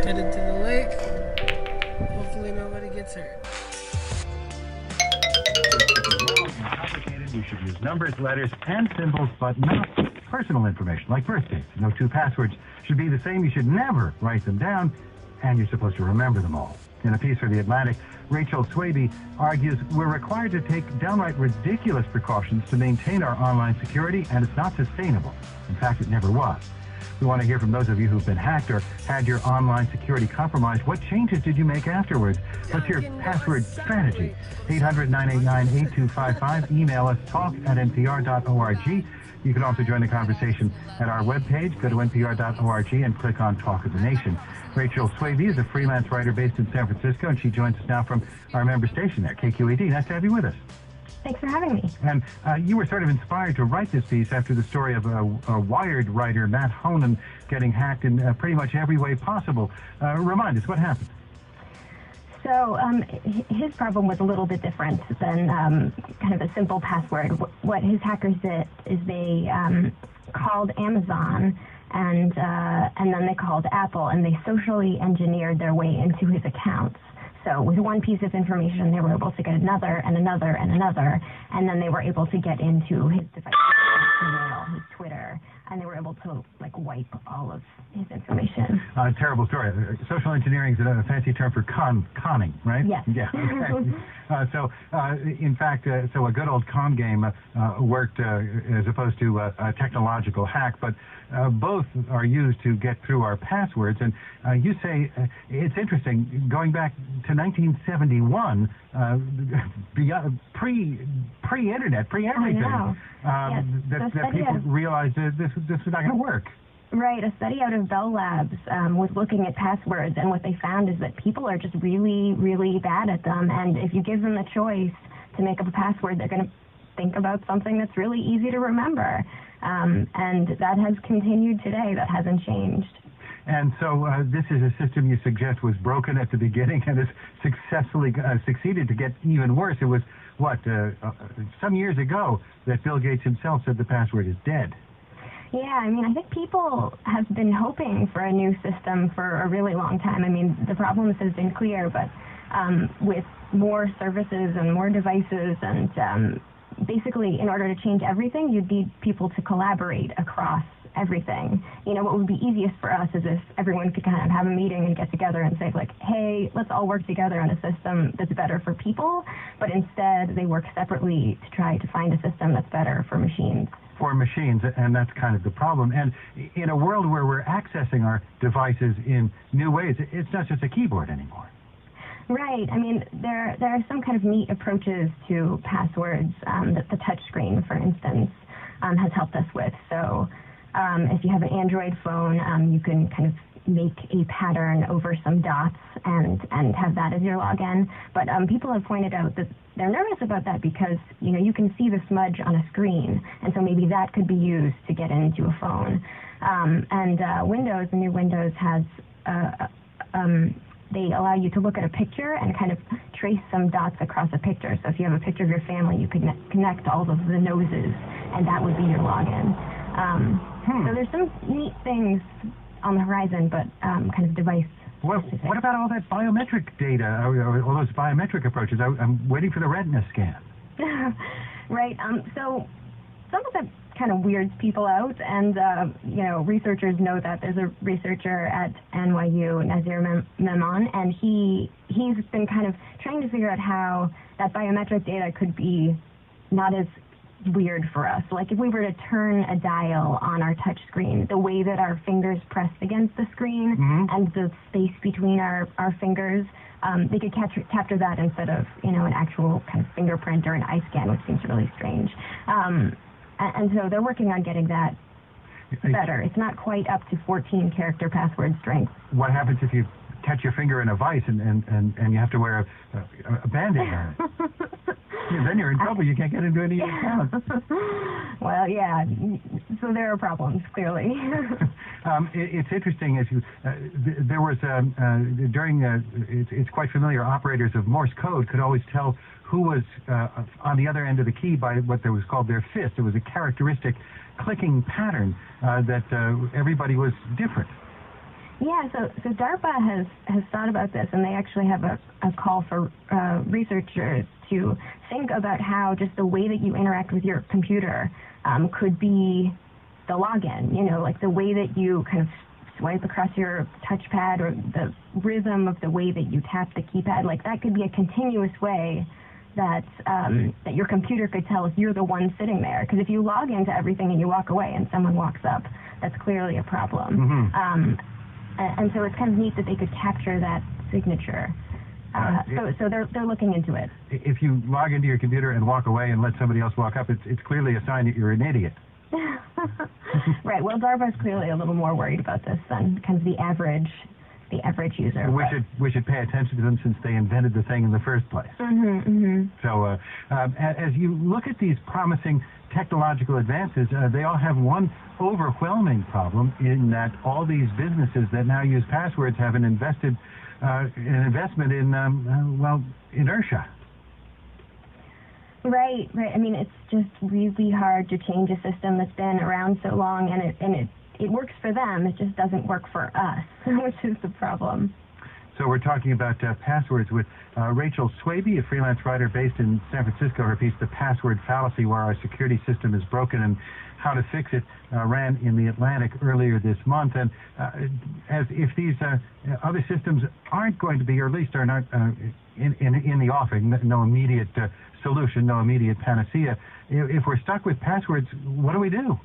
Headed to the lake. Hopefully nobody gets hurt. Complicated, we should use numbers, letters, and symbols, but not personal information, like birth dates. No two passwords should be the same. You should never write them down, and you're supposed to remember them all. In a piece for The Atlantic, Rachel Swaby argues we're required to take downright ridiculous precautions to maintain our online security, and it's not sustainable. In fact, it never was. We want to hear from those of you who've been hacked or had your online security compromised. What changes did you make afterwards? What's your password strategy? 800-989-8255. Email us talk@npr.org. You can also join the conversation at our webpage. Go to npr.org and click on Talk of the Nation. Rachel Swaby is a freelance writer based in San Francisco, and she joins us now from our member station there, KQED. Nice to have you with us. Thanks for having me. And you were sort of inspired to write this piece after the story of a Wired writer, Matt Honan, getting hacked in pretty much every way possible. Remind us, what happened? So his problem was a little bit different than kind of a simple password. What his hackers did is they called Amazon and then they called Apple, and they socially engineered their way into his accounts. So with one piece of information, they were able to get another and another and another, and then they were able to get into his devices, his email, his Twitter, and they were able to wipe all of his information. Terrible story. Social engineering is a fancy term for conning, right? Yes. Yeah. Okay. In fact, so a good old con game worked as opposed to a technological hack, but both are used to get through our passwords. And you say it's interesting, going back to 1971, pre-internet, pre-everything, that people realized this was not going to work. Right. A study out of Bell Labs was looking at passwords, and what they found is that people are just really, really bad at them. And if you give them the choice to make up a password, they're going to think about something that's really easy to remember. And that has continued today. That hasn't changed. And so this is a system you suggest was broken at the beginning and has successfully succeeded to get even worse. It was, some years ago that Bill Gates himself said the password is dead. Yeah, I mean, I think people have been hoping for a new system for a really long time. I mean, the problems have been clear, but with more services and more devices and basically in order to change everything, you'd need people to collaborate across everything. You know, what would be easiest for us is if everyone could kind of have a meeting and get together and say, hey, let's all work together on a system that's better for people, but instead they work separately to try to find a system that's better for machines. For machines, and that's kind of the problem. And in a world where we're accessing our devices in new ways, it's not just a keyboard anymore. Right. I mean, there are some kind of neat approaches to passwords that the touch screen, for instance, has helped us with. So if you have an Android phone, you can kind of make a pattern over some dots and have that as your login. But people have pointed out that they're nervous about that because, you can see the smudge on a screen, and so maybe that could be used to get into a phone. Windows, the new Windows has, they allow you to look at a picture and kind of trace some dots across a picture. So if you have a picture of your family, you can connect all of the noses, and that would be your login. So there's some neat things on the horizon, but kind of device. What about all that biometric data, or all those biometric approaches? I'm waiting for the retina scan. Right. So some of that kind of weirds people out, and researchers know that. There's a researcher at NYU, Nazir Memon, and he's been kind of trying to figure out how that biometric data could be not as weird for us. Like if we were to turn a dial on our touch screen, the way that our fingers press against the screen and the space between our fingers, they could capture that instead of, an actual kind of fingerprint or an eye scan, which seems really strange. And so they're working on getting that better. It's not quite up to 14-character password strength. What happens if you catch your finger in a vice and you have to wear a Band-Aid on it? Then you're in trouble. You can't get into any accounts. Well, yeah. So there are problems, clearly. It's interesting. There was during it's quite familiar. Operators of Morse code could always tell who was on the other end of the key by what was called their fist. It was a characteristic clicking pattern that everybody was different. Yeah, so DARPA has thought about this, and they actually have a call for researchers to think about how just the way that you interact with your computer could be the login. You know, like the way that you kind of swipe across your touchpad, or the rhythm of the way that you tap the keypad. Like that could be a continuous way that that your computer could tell if you're the one sitting there. Because if you log into everything and you walk away and someone walks up, that's clearly a problem. And so it's kind of neat that they could capture that signature. So they're looking into it. If you log into your computer and walk away and let somebody else walk up, it's clearly a sign that you're an idiot. Right. Well, DARPA is clearly a little more worried about this than kind of the average user. We should pay attention to them since they invented the thing in the first place. So as you look at these promising technological advances, they all have one overwhelming problem in that all these businesses that now use passwords have an investment in inertia. Right. I mean, it's just really hard to change a system that's been around so long, and it works for them. It just doesn't work for us, which is the problem. So we're talking about passwords with Rachel Swaby, a freelance writer based in San Francisco. Her piece, "The Password Fallacy: Where Our Security System is Broken and How to Fix It," ran in the Atlantic earlier this month. And as if these other systems aren't going to be, or at least are not in the offing, no immediate solution, no immediate panacea, if we're stuck with passwords, what do we do?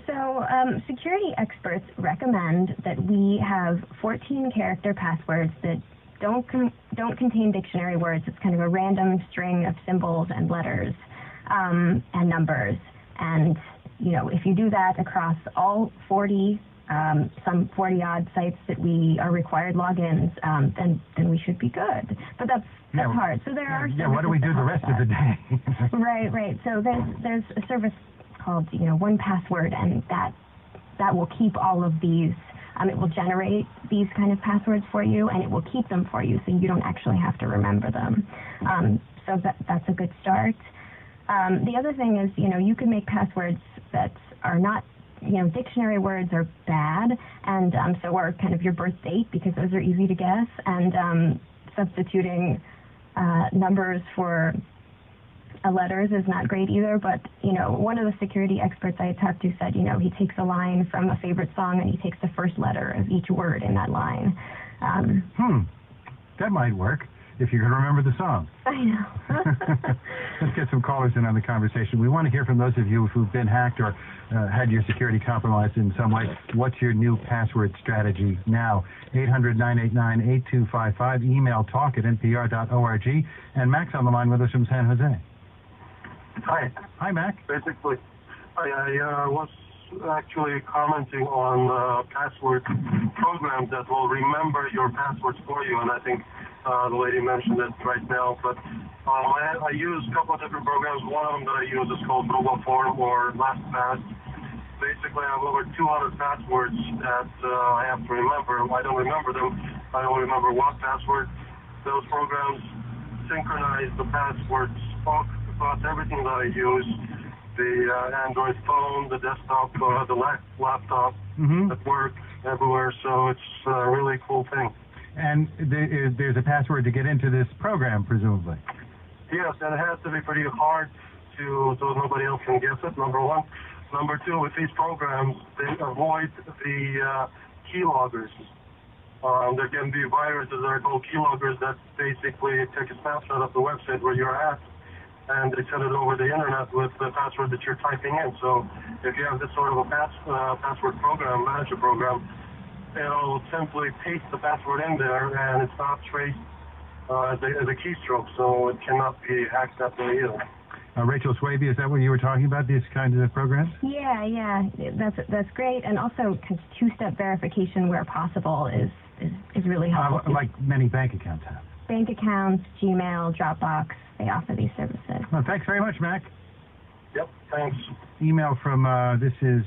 So security experts recommend that we have 14-character passwords that don't contain dictionary words. It's kind of a random string of symbols and letters and numbers. And you know, if you do that across all 40, some 40-odd sites that we are required logins, then we should be good. But that's hard. So there are. Yeah. What do we do the rest of the day? Right. So there's a service called 1Password, and that will keep all of these. It will generate these kind of passwords for you, and it will keep them for you, so you don't actually have to remember them. So that's a good start. The other thing is, you can make passwords that are not, dictionary words are bad, and so are kind of your birth date, because those are easy to guess, and substituting numbers for letters is not great either. But one of the security experts I talked to said, he takes a line from a favorite song and he takes the first letter of each word in that line. That might work if you can remember the song. I know. Let's get some callers in on the conversation. We want to hear from those of you who've been hacked or had your security compromised in some way. What's your new password strategy now? 800-989-8255. Email talk@npr.org. And Mac's on the line with us from San Jose. Hi, Mac. Basically, I was actually commenting on password programs that will remember your passwords for you, and I think the lady mentioned it right now. But I use a couple of different programs. One of them that I use is called Google Form or LastPass. Basically, I have over 200 passwords that I have to remember. I don't remember them. I don't remember what password. Those programs synchronize the passwords across everything that I use. The Android phone, the desktop, the laptop, at work, everywhere. So it's a really cool thing. And there's a password to get into this program, presumably. Yes, and it has to be pretty hard so nobody else can guess it, number one. Number two, with these programs, they avoid the keyloggers. There can be viruses that are called keyloggers that basically take a snapshot of the website where you're at, and they send it over the internet with the password that you're typing in. So if you have this sort of a password program, manager program, it'll simply paste the password in there, and it's not traced as a keystroke, so it cannot be hacked that way either. Rachel Swaby, is that what you were talking about, these kinds of programs? Yeah, that's great, and also two-step verification where possible is really helpful. Like many bank accounts have. Bank accounts, Gmail, Dropbox, they offer these services. Well, thanks very much, Mac. Yep, thanks. Email from, this is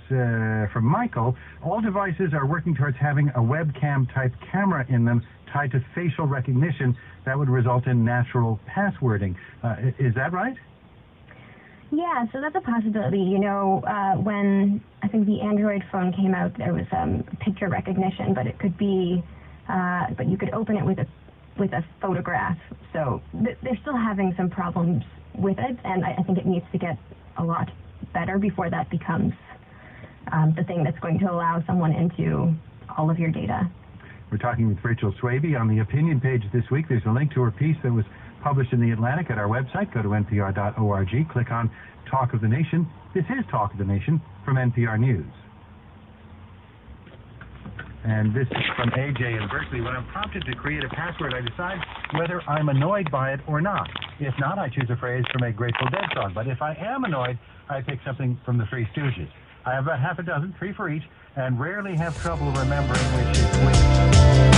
from Michael. All devices are working towards having a webcam-type camera in them tied to facial recognition that would result in natural passwording. Is that right? Yeah, so that's a possibility. You know, when I think the Android phone came out, there was picture recognition, but it could be, but you could open it with a photograph. So they're still having some problems with it, and I think it needs to get a lot better before that becomes the thing that's going to allow someone into all of your data. We're talking with Rachel Swaby on the opinion page this week. There's a link to her piece that was published in The Atlantic at our website. Go to npr.org. Click on Talk of the Nation. This is Talk of the Nation from NPR News. And this is from AJ in Berkeley. When I'm prompted to create a password, I decide whether I'm annoyed by it or not. If not, I choose a phrase from a Grateful Dead song. But if I am annoyed, I pick something from the Three Stooges. I have about half a dozen, 3 for each, and rarely have trouble remembering which is which.